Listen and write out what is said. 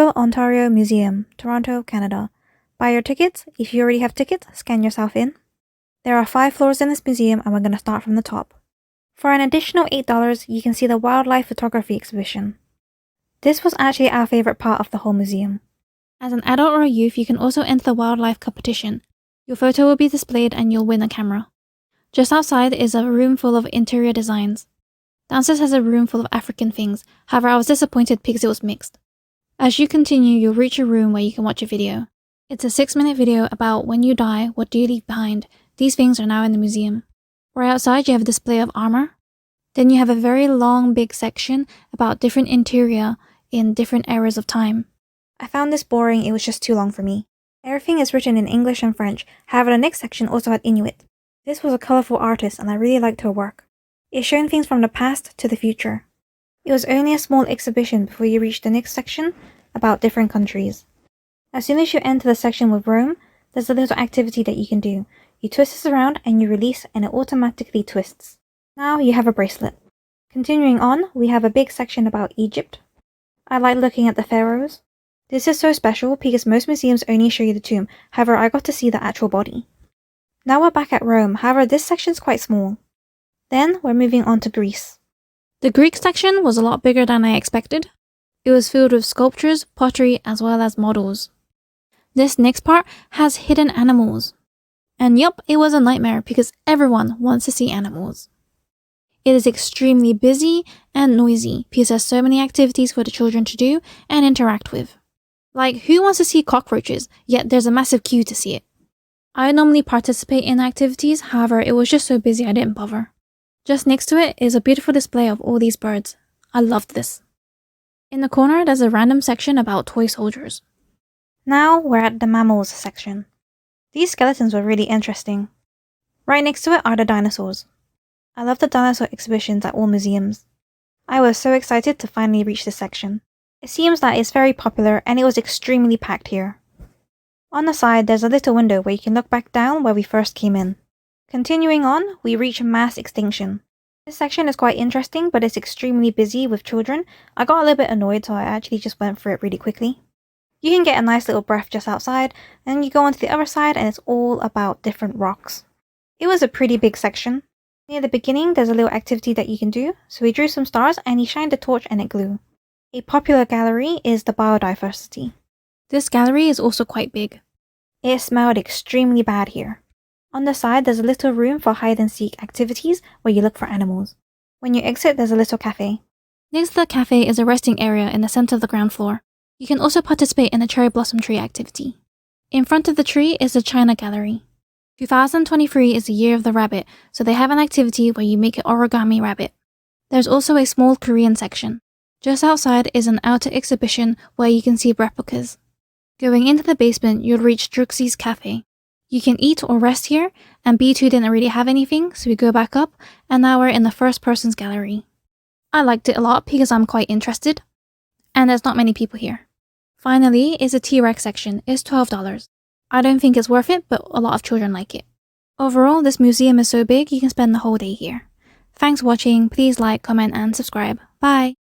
Royal Ontario Museum, Toronto, Canada. Buy your tickets. If you already have tickets, scan yourself in. There are 5 floors in this museum and we're going to start from the top. For an additional $8, you can see the wildlife photography exhibition. This was actually our favorite part of the whole museum. As an adult or a youth, you can also enter the wildlife competition. Your photo will be displayed and you'll win a camera. Just outside is a room full of interior designs. Downstairs has a room full of African things, however I was disappointed because it was mixed. As you continue, you'll reach a room where you can watch a video. It's a 6-minute video about when you die, what do you leave behind. These things are now in the museum. Right outside you have a display of armor. Then you have a very long big section about different interior in different eras of time. I found this boring, it was just too long for me. Everything is written in English and French, however the next section also had Inuit. This was a colourful artist and I really liked her work. It's showing things from the past to the future. It was only a small exhibition before you reach the next section about different countries. As soon as you enter the section with Rome, there's a little activity that you can do. You twist this around and you release and it automatically twists. Now you have a bracelet. Continuing on, we have a big section about Egypt. I like looking at the pharaohs. This is so special because most museums only show you the tomb, however I got to see the actual body. Now we're back at Rome, however this section's quite small. Then we're moving on to Greece. The Greek section was a lot bigger than I expected. It was filled with sculptures, pottery, as well as models. This next part has hidden animals. And yup, it was a nightmare because everyone wants to see animals. It is extremely busy and noisy because there's so many activities for the children to do and interact with. Like, who wants to see cockroaches, yet there's a massive queue to see it? I normally participate in activities, however it was just so busy I didn't bother. Just next to it is a beautiful display of all these birds. I loved this. In the corner there's a random section about toy soldiers. Now we're at the mammals section. These skeletons were really interesting. Right next to it are the dinosaurs. I love the dinosaur exhibitions at all museums. I was so excited to finally reach this section. It seems that it's very popular and it was extremely packed here. On the side there's a little window where you can look back down where we first came in. Continuing on, we reach mass extinction. This section is quite interesting, but it's extremely busy with children. I got a little bit annoyed, so I actually just went through it really quickly. You can get a nice little breath just outside, and you go onto the other side and it's all about different rocks. It was a pretty big section. Near the beginning, there's a little activity that you can do, so he drew some stars and he shined a torch and it glue. A popular gallery is the biodiversity. This gallery is also quite big. It smelled extremely bad here. On the side, there's a little room for hide-and-seek activities where you look for animals. When you exit, there's a little cafe. Next to the cafe is a resting area in the center of the ground floor. You can also participate in the cherry blossom tree activity. In front of the tree is the China Gallery. 2023 is the year of the rabbit, so they have an activity where you make an origami rabbit. There's also a small Korean section. Just outside is an outer exhibition where you can see replicas. Going into the basement, you'll reach Druxy's Cafe. You can eat or rest here, and B2 didn't really have anything, so we go back up, and now we're in the first person's gallery. I liked it a lot because I'm quite interested, and there's not many people here. Finally is a T-Rex section. It's $12. I don't think it's worth it, but a lot of children like it. Overall, this museum is so big you can spend the whole day here. Thanks for watching, please like, comment and subscribe. Bye!